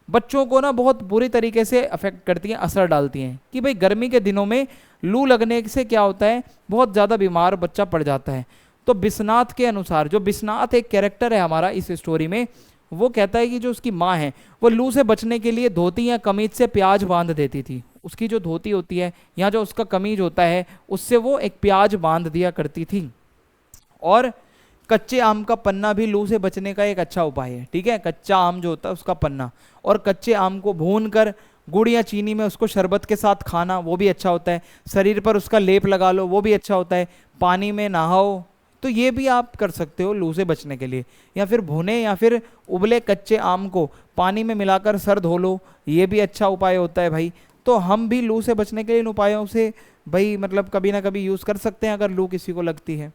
बच्चों को ना बहुत बुरी तरीके से अफेक्ट करती हैं, असर डालती हैं। कि भाई गर्मी के दिनों में लू लगने से क्या होता है, बहुत ज़्यादा बीमार बच्चा पड़ जाता है। तो बिस्नाथ के अनुसार, जो बिस्नाथ एक कैरेक्टर है हमारा इस स्टोरी में, वो कहता है कि जो उसकी माँ है वो लू से बचने के लिए धोती या कमीज से प्याज बांध देती थी। उसकी जो धोती होती है या जो उसका कमीज होता है उससे वो एक प्याज बांध दिया करती थी। और कच्चे आम का पन्ना भी लू से बचने का एक अच्छा उपाय है, ठीक है। कच्चा आम जो होता है उसका पन्ना, और कच्चे आम को भून कर गुड़ या चीनी में उसको शरबत के साथ खाना, वो भी अच्छा होता है। शरीर पर उसका लेप लगा लो, वो भी अच्छा होता है। पानी में नहाओ, तो ये भी आप कर सकते हो लू से बचने के लिए। या फिर भुने या फिर उबले कच्चे आम को पानी में मिलाकर सर धो लो, ये भी अच्छा उपाय होता है भाई। तो हम भी लू से बचने के लिए इन उपायों से भाई मतलब कभी ना कभी यूज़ कर सकते हैं अगर लू किसी को लगती है।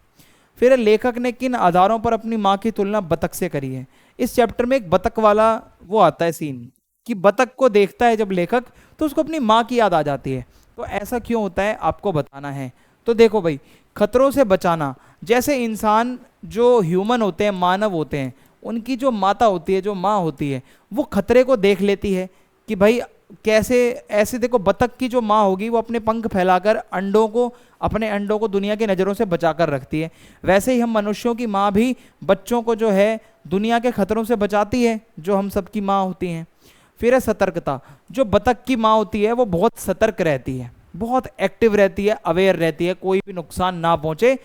फिर लेखक ने किन आधारों पर अपनी माँ की तुलना बतख से करी है? इस चैप्टर में एक बतख वाला वो आता है सीन, कि बतख को देखता है जब लेखक तो उसको अपनी माँ की याद आ जाती है। तो ऐसा क्यों होता है आपको बताना है। तो देखो भाई, खतरों से बचाना, जैसे इंसान जो ह्यूमन होते हैं, मानव होते हैं, उनकी जो माता होती है, जो माँ होती है, वो खतरे को देख लेती है कि भाई कैसे, ऐसे देखो बतख की जो माँ होगी वो अपने पंख फैलाकर अपने अंडों को दुनिया की नज़रों से बचाकर रखती है। वैसे ही हम मनुष्यों की माँ भी बच्चों को जो है दुनिया के खतरों से बचाती है, जो हम सबकी माँ होती हैं। फिर है सतर्कता, जो बतख की माँ होती है वो बहुत सतर्क रहती है, बहुत एक्टिव रहती है, अवेयर रहती है, कोई भी नुकसान ना पहुँचे।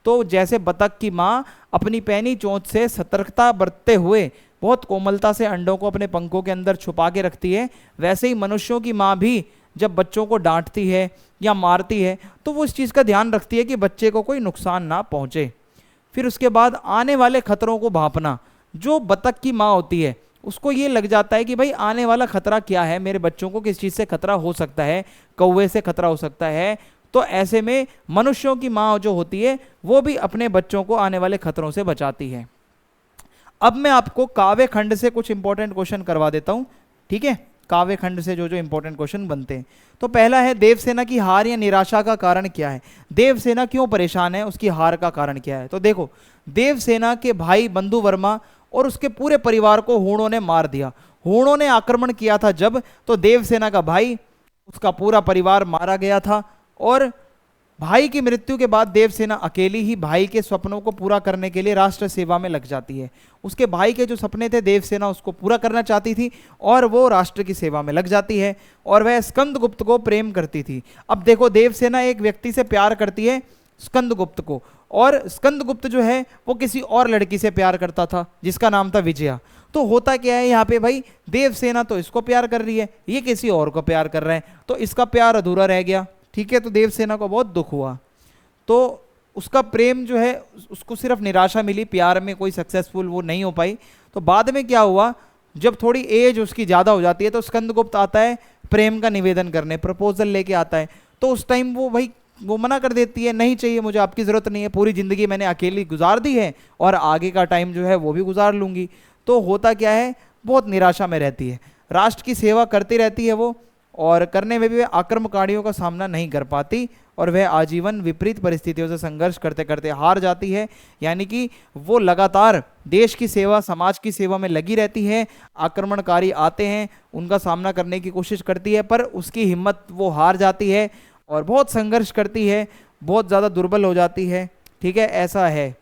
तो जैसे बतख की माँ अपनी पैनी चोंच से सतर्कता बरतते हुए बहुत कोमलता से अंडों को अपने पंखों के अंदर छुपा के रखती है, वैसे ही मनुष्यों की माँ भी जब बच्चों को डांटती है या मारती है तो वो इस चीज़ का ध्यान रखती है कि बच्चे को कोई नुकसान ना पहुँचे। फिर उसके बाद आने वाले खतरों को भांपना। जो बतख की माँ होती है उसको ये लग जाता है कि भाई आने वाला खतरा क्या है, मेरे बच्चों को किस चीज़ से खतरा हो सकता है, कौवे से खतरा हो सकता है। तो ऐसे में मनुष्यों की माँ जो होती है वो भी अपने बच्चों को आने वाले खतरों से बचाती है। अब मैं आपको काव्य खंड से कुछ इंपॉर्टेंट क्वेश्चन करवा देता हूं, ठीक है। काव्य खंड से जो जो इंपॉर्टेंट क्वेश्चन बनते हैं। तो पहला है, देवसेना की हार या निराशा का कारण क्या है? देवसेना क्यों परेशान है, उसकी हार का कारण क्या है? तो देखो, देवसेना के भाई बंधु वर्मा और उसके पूरे परिवार को हूणों ने मार दिया। हूणों ने आक्रमण किया था जब, तो देवसेना का भाई, उसका पूरा परिवार मारा गया था। और भाई की मृत्यु के बाद देवसेना अकेली ही भाई के सपनों को पूरा करने के लिए राष्ट्र सेवा में लग जाती है। उसके भाई के जो सपने थे देवसेना उसको पूरा करना चाहती थी और वो राष्ट्र की सेवा में लग जाती है और वह स्कंदगुप्त को प्रेम करती थी। अब देखो, देवसेना एक व्यक्ति से प्यार करती है, स्कंदगुप्त को, और स्कंदगुप्त जो है वो किसी और लड़की से प्यार करता था जिसका नाम था विजया। तो होता क्या है यहाँ पे भाई, देवसेना तो इसको प्यार कर रही है, ये किसी और को प्यार कर रहे हैं, तो इसका प्यार अधूरा रह गया, ठीक है। तो देवसेना को बहुत दुख हुआ, तो उसका प्रेम जो है उसको सिर्फ निराशा मिली, प्यार में कोई सक्सेसफुल वो नहीं हो पाई। तो बाद में क्या हुआ, जब थोड़ी एज उसकी ज़्यादा हो जाती है तो स्कंदगुप्त आता है प्रेम का निवेदन करने, प्रपोजल लेके आता है। तो उस टाइम वो मना कर देती है, नहीं चाहिए मुझे, आपकी ज़रूरत नहीं है, पूरी ज़िंदगी मैंने अकेली गुजार दी है और आगे का टाइम जो है वो भी गुजार लूँगी। तो होता क्या है, बहुत निराशा में रहती है, राष्ट्र की सेवा करती रहती है वो, और करने में भी वह आक्रमणकारियों का सामना नहीं कर पाती और वह आजीवन विपरीत परिस्थितियों से संघर्ष करते करते हार जाती है। यानी कि वो लगातार देश की सेवा, समाज की सेवा में लगी रहती है, आक्रमणकारी आते हैं उनका सामना करने की कोशिश करती है, पर उसकी हिम्मत वो हार जाती है और बहुत संघर्ष करती है, बहुत ज़्यादा दुर्बल हो जाती है, ठीक है। ऐसा है।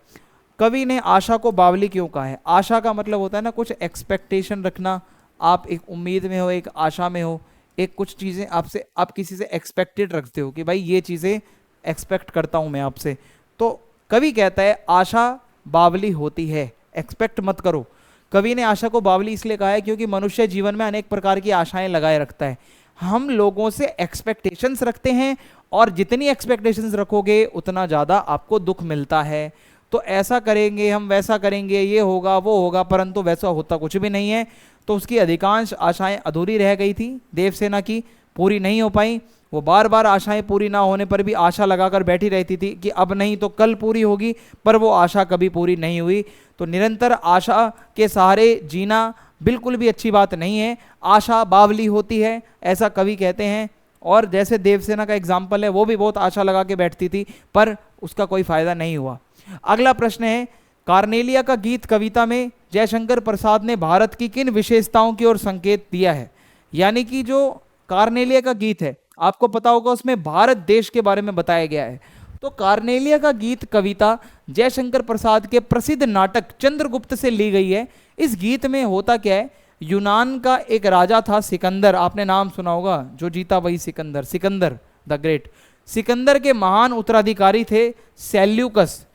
कवि ने आशा को बावली क्यों कहा है? आशा का मतलब होता है ना कुछ एक्सपेक्टेशन रखना, आप एक उम्मीद में हो, एक आशा में हो, एक कुछ चीज़ें आपसे, आप किसी से एक्सपेक्टेड रखते हो कि भाई ये चीज़ें एक्सपेक्ट करता हूँ मैं आपसे। तो कवि कहता है आशा बावली होती है, एक्सपेक्ट मत करो। कवि ने आशा को बावली इसलिए कहा है क्योंकि मनुष्य जीवन में अनेक प्रकार की आशाएं लगाए रखता है। हम लोगों से एक्सपेक्टेशंस रखते हैं और जितनी एक्सपेक्टेशंस रखोगे उतना ज़्यादा आपको दुख मिलता है। तो ऐसा करेंगे हम, वैसा करेंगे, ये होगा वो होगा, परंतु वैसा होता कुछ भी नहीं है। तो उसकी अधिकांश आशाएं अधूरी रह गई थी, देवसेना की पूरी नहीं हो पाई। वो बार बार आशाएं पूरी ना होने पर भी आशा लगाकर बैठी रहती थी कि अब नहीं तो कल पूरी होगी, पर वो आशा कभी पूरी नहीं हुई। तो निरंतर आशा के सहारे जीना बिल्कुल भी अच्छी बात नहीं है, आशा बावली होती है, ऐसा कवि कहते हैं। और जैसे देवसेना का एग्जाम्पल है, वो भी बहुत आशा लगा के बैठती थी पर उसका कोई फायदा नहीं हुआ। अगला प्रश्न है, कार्नेलिया का गीत कविता में जयशंकर प्रसाद ने भारत की किन विशेषताओं की ओर संकेत दिया है? यानी कि जो कार्नेलिया का गीत है, आपको पता होगा उसमें भारत देश के बारे में बताया गया है। तो कार्नेलिया का गीत कविता जयशंकर प्रसाद के प्रसिद्ध नाटक चंद्रगुप्त से ली गई है। इस गीत में होता क्या है, यूनान का एक राजा था सिकंदर, आपने नाम सुना होगा, जो जीता वही सिकंदर, सिकंदर द ग्रेट। सिकंदर के महान उत्तराधिकारी थे सेल्यूकस।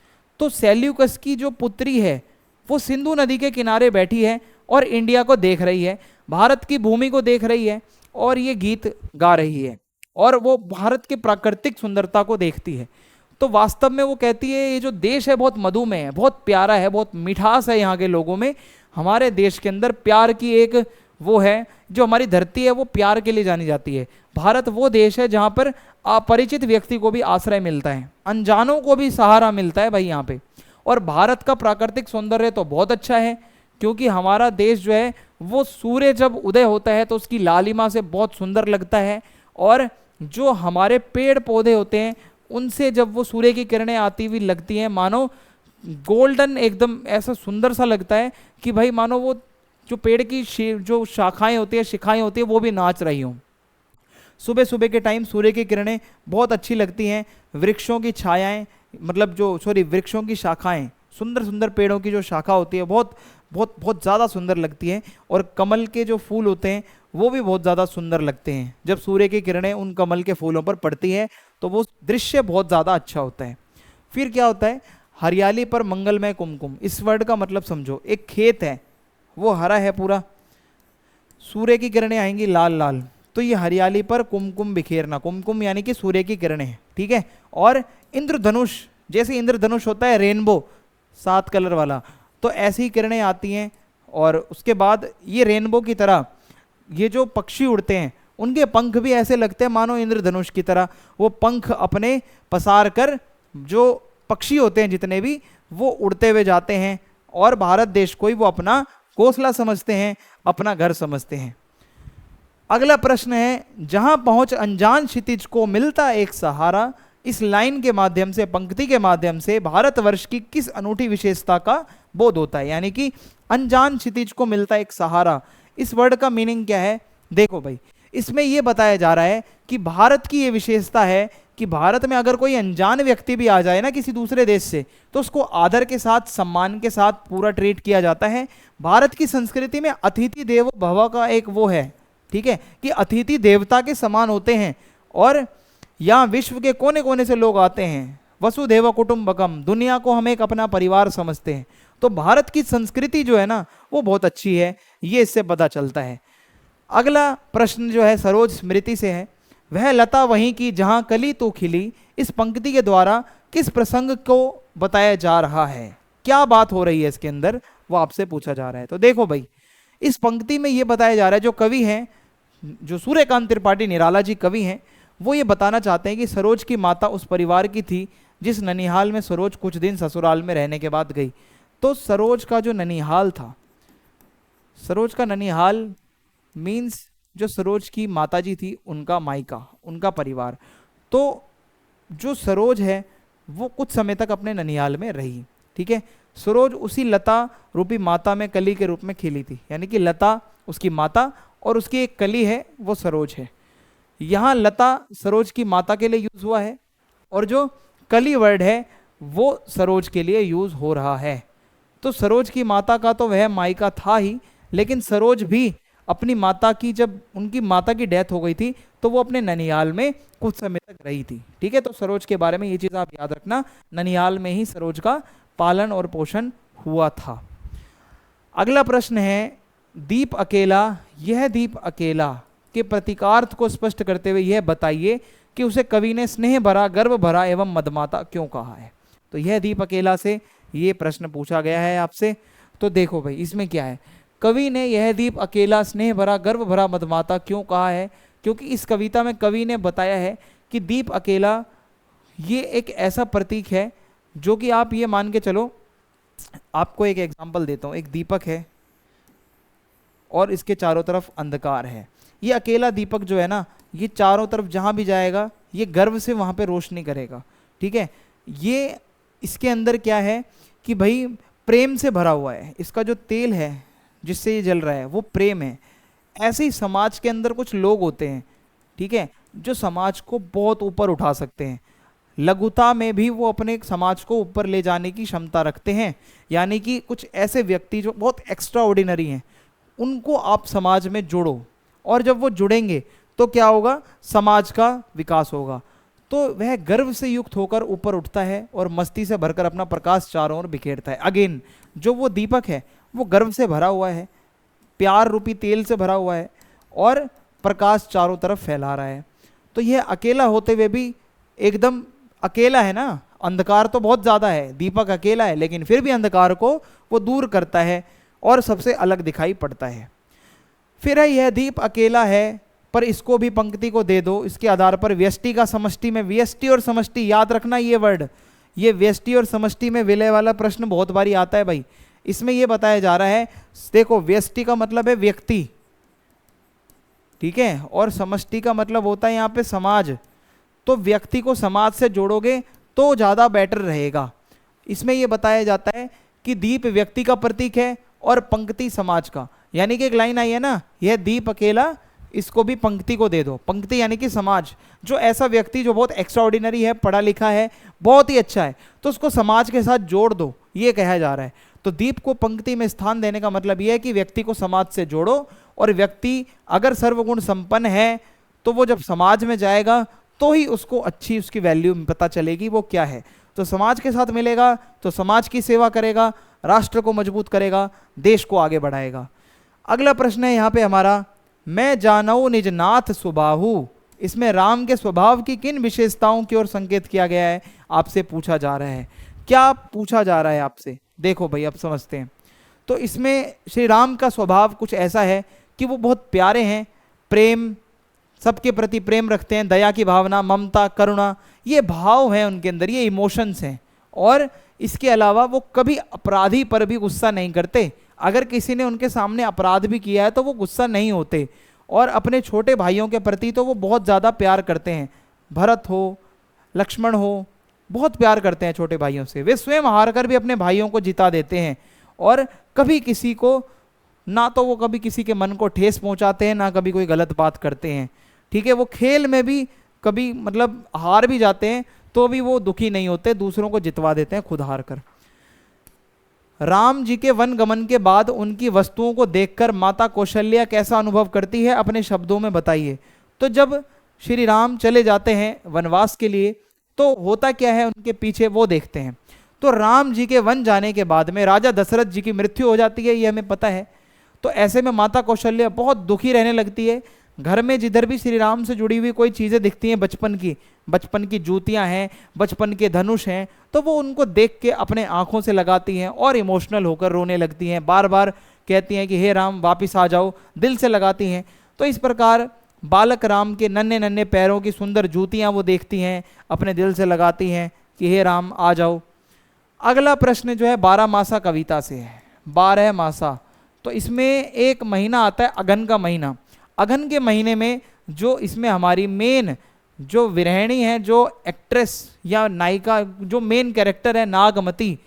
तो सेल्यूकस की जो पुत्री है वो सिंधु नदी के किनारे बैठी है और इंडिया को देख रही है, भारत की भूमि को देख रही है और ये गीत गा रही है और वो भारत की प्राकृतिक सुंदरता को देखती है। तो वास्तव में वो कहती है ये जो देश है बहुत मधुमेह है, बहुत प्यारा है, बहुत मिठास है यहाँ के लोगों में। हमारे देश के अंदर प्यार की एक वो है, जो हमारी धरती है वो प्यार के लिए जानी जाती है। भारत वो देश है जहाँ पर अपरिचित व्यक्ति को भी आश्रय मिलता है, अनजानों को भी सहारा मिलता है भाई यहाँ पे। और भारत का प्राकृतिक सौंदर्य तो बहुत अच्छा है, क्योंकि हमारा देश जो है वो सूर्य जब उदय होता है तो उसकी लालिमा से बहुत सुंदर लगता है, और जो हमारे पेड़ पौधे होते हैं उनसे जब वो सूर्य की किरणें आती हुई लगती हैं, मानो गोल्डन, एकदम ऐसा सुंदर सा लगता है कि भाई मानो वो जो पेड़ की जो शाखाएं होती है, शिखाएं होती है, वो भी नाच रही हों। सुबह सुबह के टाइम सूर्य की किरणें बहुत अच्छी लगती हैं। वृक्षों की छायाएं, मतलब वृक्षों की शाखाएं, सुंदर सुंदर पेड़ों की जो शाखा होती है बहुत बहुत बहुत ज़्यादा सुंदर लगती है। और कमल के जो फूल होते हैं वो भी बहुत ज़्यादा सुंदर लगते हैं। जब सूर्य की किरणें उन कमल के फूलों पर पड़ती है तो वो दृश्य बहुत ज़्यादा अच्छा होता है। फिर क्या होता है, हरियाली पर मंगलमय कुमकुम, इस वर्ड का मतलब समझो, एक खेत है, वो हरा है पूरा, सूर्य की किरणें आएंगी लाल लाल, तो ये हरियाली पर कुमकुम बिखेरना, कुमकुम यानी कि सूर्य की किरणें, ठीक है। और इंद्रधनुष, जैसे इंद्रधनुष होता है रेनबो 7 कलर वाला, तो ऐसी ही किरणें आती हैं। और उसके बाद ये रेनबो की तरह ये जो पक्षी उड़ते हैं उनके पंख भी ऐसे लगते हैं मानो इंद्रधनुष की तरह, वो पंख अपने पसार कर जो पक्षी होते हैं जितने भी वो उड़ते हुए जाते हैं और भारत देश को ही वो अपना घोंसला समझते हैं, अपना घर समझते हैं। अगला प्रश्न है, जहां पहुंच अनजान क्षितिज को मिलता एक सहारा, इस लाइन के माध्यम से, पंक्ति के माध्यम से भारतवर्ष की किस अनूठी विशेषता का बोध होता है। यानी कि अनजान क्षितिज को मिलता एक सहारा, इस वर्ड का मीनिंग क्या है? देखो भाई, इसमें यह बताया जा रहा है कि भारत की यह विशेषता है कि भारत में अगर कोई अनजान व्यक्ति भी आ जाए ना किसी दूसरे देश से, तो उसको आदर के साथ, सम्मान के साथ पूरा ट्रीट किया जाता है। भारत की संस्कृति में अतिथि देवो भव का एक वो है, ठीक है, कि अतिथि देवता के समान होते हैं। और यहाँ विश्व के कोने कोने से लोग आते हैं, वसुधैव कुटुंबकम, दुनिया को हम एक अपना परिवार समझते हैं। तो भारत की संस्कृति जो है ना वो बहुत अच्छी है, ये इससे पता चलता है। अगला प्रश्न जो है सरोज स्मृति से है, वह लता वहीं की जहां कली तो खिली, इस पंक्ति के द्वारा किस प्रसंग को बताया जा रहा है? क्या बात हो रही है इसके अंदर, वो आपसे पूछा जा रहा है। तो देखो भाई, इस पंक्ति में ये बताया जा रहा है, जो कवि हैं, जो सूर्यकांत त्रिपाठी निराला जी कवि हैं, वो ये बताना चाहते हैं कि सरोज की माता उस परिवार की थी जिस ननिहाल में सरोज कुछ दिन ससुराल में रहने के बाद गई। तो सरोज का जो ननिहाल था, सरोज का ननिहाल मीन्स जो सरोज की माताजी थी उनका मायका, उनका परिवार। तो जो सरोज है वो कुछ समय तक अपने ननिहाल में रही, ठीक है। सरोज उसी लता रूपी माता में कली के रूप में खिली थी, यानी कि लता उसकी माता और उसकी एक कली है वो सरोज है। यहाँ लता सरोज की माता के लिए यूज हुआ है और जो कली वर्ड है वो सरोज के लिए यूज हो रहा है। तो सरोज की माता का तो वह मायका था ही, लेकिन सरोज भी अपनी माता की, जब उनकी माता की डेथ हो गई थी तो वो अपने ननिहाल में कुछ समय तक रही थी, ठीक है। तो सरोज के बारे में ये चीज़ आप याद रखना, ननिहाल में ही सरोज का पालन और पोषण हुआ था। अगला प्रश्न है, दीप अकेला, यह दीप अकेला के प्रतीकार्थ को स्पष्ट करते हुए यह बताइए कि उसे कवि ने स्नेह भरा, गर्व भरा एवं मदमाता क्यों कहा है। तो यह दीप अकेला से ये प्रश्न पूछा गया है आपसे। तो देखो भाई, इसमें क्या है, कवि ने यह दीप अकेला, स्नेह भरा, गर्व भरा, मदमाता क्यों कहा है? क्योंकि इस कविता में कवि ने बताया है कि दीप अकेला ये एक ऐसा प्रतीक है जो कि आप ये मान के चलो, आपको एक एग्जांपल देता हूँ। एक दीपक है और इसके चारों तरफ अंधकार है। ये अकेला दीपक जो है ना, ये चारों तरफ जहाँ भी जाएगा ये गर्व से वहाँ पे रोशनी करेगा, ठीक है। ये इसके अंदर क्या है कि भाई प्रेम से भरा हुआ है, इसका जो तेल है जिससे ये जल रहा है वो प्रेम है। ऐसे ही समाज के अंदर कुछ लोग होते हैं, ठीक है, जो समाज को बहुत ऊपर उठा सकते हैं, लघुता में भी वो अपने समाज को ऊपर ले जाने की क्षमता रखते हैं। यानी कि कुछ ऐसे व्यक्ति जो बहुत एक्स्ट्रा ऑर्डिनरी हैं, उनको आप समाज में जोड़ो, और जब वो जुड़ेंगे तो क्या होगा, समाज का विकास होगा। तो वह गर्व से युक्त होकर ऊपर उठता है और मस्ती से भरकर अपना प्रकाश चारों ओर बिखेरता है। अगेन जो वो दीपक है वो गर्व से भरा हुआ है, प्यार रूपी तेल से भरा हुआ है और प्रकाश चारों तरफ फैला रहा है। तो यह अकेला होते हुए भी एकदम अकेला है ना, अंधकार तो बहुत ज़्यादा है, दीपक अकेला है लेकिन फिर भी अंधकार को वो दूर करता है और सबसे अलग दिखाई पड़ता है। फिर है, यह दीप अकेला है पर इसको भी पंक्ति को दे दो, इसके आधार पर व्यष्टि का समष्टि में, व्यष्टि और समष्टि याद रखना ये वर्ड, ये व्यष्टि और समष्टि में विलय वाला प्रश्न बहुत बारी आता है भाई। इसमें यह बताया जा रहा है, देखो व्यष्टि का मतलब है व्यक्ति, ठीक है, और समष्टि का मतलब होता है यहाँ पे समाज। तो व्यक्ति को समाज से जोड़ोगे तो ज़्यादा बेटर रहेगा। इसमें यह बताया जाता है कि दीप व्यक्ति का प्रतीक है और पंक्ति समाज का। यानी कि एक लाइन आई है ना, यह दीप अकेला, इसको भी पंक्ति को दे दो। पंक्ति यानी कि समाज, जो ऐसा व्यक्ति जो बहुत एक्स्ट्राऑर्डिनरी है, पढ़ा लिखा है, बहुत ही अच्छा है, तो उसको समाज के साथ जोड़ दो, ये कहा जा रहा है। तो दीप को पंक्ति में स्थान देने का मतलब यह है कि व्यक्ति को समाज से जोड़ो, और व्यक्ति अगर सर्वगुण संपन्न है तो वो जब समाज में जाएगा तो ही उसको अच्छी उसकी वैल्यू पता चलेगी वो क्या है। तो समाज के साथ मिलेगा तो समाज की सेवा करेगा, राष्ट्र को मजबूत करेगा, देश को आगे बढ़ाएगा। अगला प्रश्न है यहाँ पे हमारा, मैं जानऊ निज नाथ सुबाहु, इसमें राम के स्वभाव की किन विशेषताओं की ओर संकेत किया गया है, आपसे पूछा जा रहा है। क्या पूछा जा रहा है आपसे, देखो भाई अब समझते हैं। तो इसमें श्री राम का स्वभाव कुछ ऐसा है कि वो बहुत प्यारे हैं, प्रेम, सबके प्रति प्रेम रखते हैं, दया की भावना, ममता, करुणा, ये भाव हैं उनके अंदर, ये इमोशंस हैं। और इसके अलावा वो कभी अपराधी पर भी गुस्सा नहीं करते, अगर किसी ने उनके सामने अपराध भी किया है तो वो गुस्सा नहीं होते। और अपने छोटे भाइयों के प्रति तो वो बहुत ज़्यादा प्यार करते हैं, भरत हो, लक्ष्मण हो, बहुत प्यार करते हैं छोटे भाइयों से। वे स्वयं हार कर भी अपने भाइयों को जिता देते हैं और कभी किसी को, ना तो वो कभी किसी के मन को ठेस पहुंचाते हैं, ना कभी कोई गलत बात करते हैं। ठीक है, वो खेल में भी कभी मतलब हार भी जाते हैं तो भी वो दुखी नहीं होते, दूसरों को जितवा देते हैं खुद हार कर। राम जी के वन गमन के बाद उनकी वस्तुओं को देखकर माता कौशल्या कैसा अनुभव करती है, अपने शब्दों में बताइए। तो जब श्री राम चले जाते हैं वनवास के लिए तो होता क्या है उनके पीछे, वो देखते हैं। तो राम जी के वन जाने के बाद में राजा दशरथ जी की मृत्यु हो जाती है, ये हमें पता है। तो ऐसे में माता कौशल्या बहुत दुखी रहने लगती है। घर में जिधर भी श्री राम से जुड़ी हुई कोई चीज़ें दिखती हैं, बचपन की जूतियां हैं, बचपन के धनुष हैं, तो वो उनको देख के अपने आंखों से लगाती हैं और इमोशनल होकर रोने लगती हैं, बार बार कहती हैं कि हे राम वापिस आ जाओ, दिल से लगाती हैं। तो इस प्रकार बालक राम के नन्हे नन्हे पैरों की सुंदर जूतियां वो देखती हैं, अपने दिल से लगाती हैं कि हे राम आ जाओ। अगला प्रश्न जो है 12 मासा कविता से है। 12 मासा, तो इसमें एक महीना आता है अगन का महीना। अगन के महीने में जो इसमें हमारी मेन जो विरहिणी है, जो एक्ट्रेस या नायिका, जो मेन कैरेक्टर है नागमती,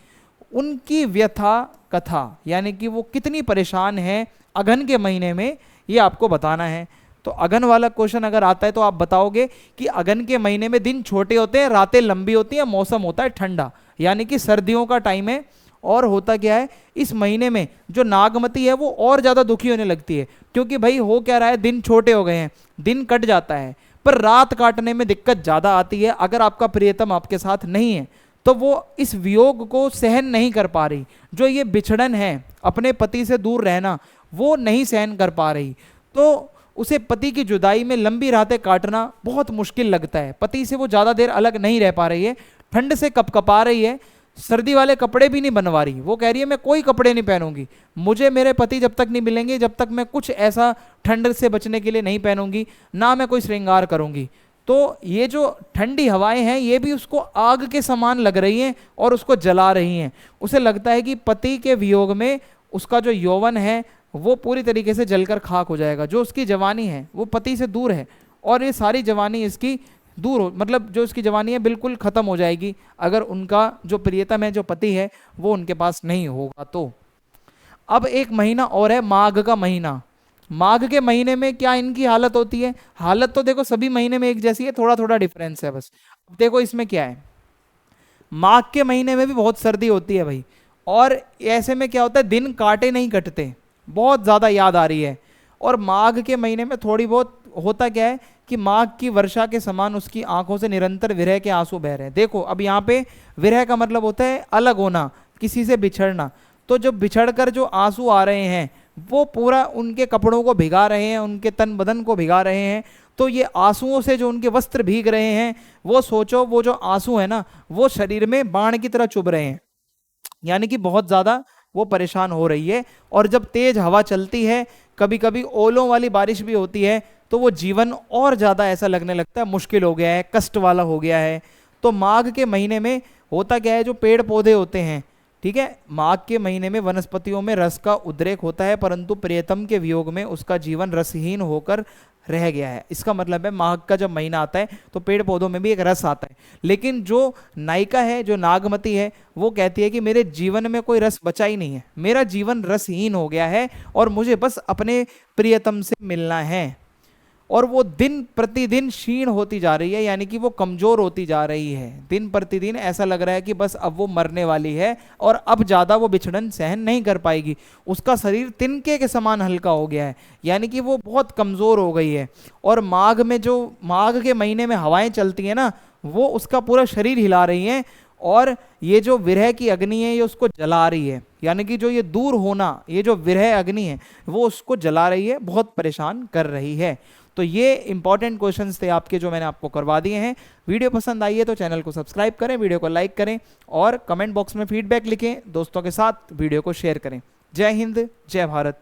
उनकी व्यथा कथा, यानी कि वो कितनी परेशान है अगन के महीने में, ये आपको बताना है। तो अगन वाला क्वेश्चन अगर आता है तो आप बताओगे कि अगन के महीने में दिन छोटे होते हैं, रातें लंबी होती हैं, मौसम होता है ठंडा, यानी कि सर्दियों का टाइम है। और होता क्या है, इस महीने में जो नागमती है वो और ज़्यादा दुखी होने लगती है, क्योंकि भाई हो क्या रहा है, दिन छोटे हो गए हैं, दिन कट जाता है, पर रात काटने में दिक्कत ज़्यादा आती है। अगर आपका प्रियतम आपके साथ नहीं है तो वो इस वियोग को सहन नहीं कर पा रही, जो ये बिछड़न है, अपने पति से दूर रहना, वो नहीं सहन कर पा रही। तो उसे पति की जुदाई में लंबी रातें काटना बहुत मुश्किल लगता है। पति से वो ज़्यादा देर अलग नहीं रह पा रही है, ठंड से कपकपा रही है, सर्दी वाले कपड़े भी नहीं बनवा रही। वो कह रही है मैं कोई कपड़े नहीं पहनूंगी, मुझे मेरे पति जब तक नहीं मिलेंगे, जब तक मैं कुछ ऐसा ठंड से बचने के लिए नहीं पहनूंगी, ना मैं कोई श्रृंगार करूंगी। तो ये जो ठंडी हवाएं हैं ये भी उसको आग के समान लग रही हैं और उसको जला रही हैं। उसे लगता है कि पति के वियोग में उसका जो यौवन है वो पूरी तरीके से जलकर खाक हो जाएगा, जो उसकी जवानी है वो पति से दूर है, और ये सारी जवानी इसकी दूर हो, मतलब जो इसकी जवानी है बिल्कुल ख़त्म हो जाएगी अगर उनका जो प्रियतम है, जो पति है, वो उनके पास नहीं होगा। तो अब एक महीना और है, माघ का महीना। माघ के महीने में क्या इनकी हालत होती है, हालत तो देखो सभी महीने में एक जैसी है, थोड़ा थोड़ा डिफरेंस है बस। अब देखो इसमें क्या है, माघ के महीने में भी बहुत सर्दी होती है भाई, और ऐसे में क्या होता है, दिन काटे नहीं कटते, बहुत ज़्यादा याद आ रही है। और माघ के महीने में थोड़ी बहुत होता क्या है कि माघ की वर्षा के समान उसकी आंखों से निरंतर विरह के आंसू बह रहे हैं। देखो अब यहाँ पे विरह का मतलब होता है अलग होना, किसी से बिछड़ना। तो जब बिछड़कर जो आंसू आ रहे हैं वो पूरा उनके कपड़ों को भिगा रहे हैं, उनके तन बदन को भिगा रहे हैं। तो ये आंसुओं से जो उनके वस्त्र भीग रहे हैं, वो सोचो वो जो आंसू है ना, वो शरीर में बाण की तरह चुभ रहे हैं, यानी कि बहुत ज़्यादा वो परेशान हो रही है। और जब तेज हवा चलती है, कभी कभी ओलों वाली बारिश भी होती है, तो वो जीवन और ज़्यादा ऐसा लगने लगता है मुश्किल हो गया है, कष्ट वाला हो गया है। तो माघ के महीने में होता क्या है, जो पेड़ पौधे होते हैं, ठीक है, माघ के महीने में वनस्पतियों में रस का उद्रेक होता है, परंतु प्रियतम के वियोग में उसका जीवन रसहीन होकर रह गया है। इसका मतलब है माघ का जब महीना आता है तो पेड़ पौधों में भी एक रस आता है। लेकिन जो नायिका है, जो नागमती है, वो कहती है कि मेरे जीवन में कोई रस बचा ही नहीं है, मेरा जीवन रसहीन हो गया है और मुझे बस अपने प्रियतम से मिलना है। और वो दिन प्रतिदिन क्षीण होती जा रही है, यानी कि वो कमजोर होती जा रही है। दिन प्रतिदिन ऐसा लग रहा है कि बस अब वो मरने वाली है और अब ज़्यादा वो बिछड़न सहन नहीं कर पाएगी। उसका शरीर तिनके के समान हल्का हो गया है, यानी कि वो बहुत कमज़ोर हो गई है। और माघ में जो माघ के महीने में हवाएं चलती हैं ना, वो उसका पूरा शरीर हिला रही हैं और ये जो विरह की अग्नि है ये उसको जला रही है, यानी कि जो ये दूर होना, ये जो विरह अग्नि है वो उसको जला रही है, बहुत परेशान कर रही है। तो ये इंपॉर्टेंट क्वेश्चंस थे आपके जो मैंने आपको करवा दिए हैं। वीडियो पसंद आई है तो चैनल को सब्सक्राइब करें, वीडियो को लाइक करें और कमेंट बॉक्स में फीडबैक लिखें, दोस्तों के साथ वीडियो को शेयर करें। जय हिंद, जय भारत।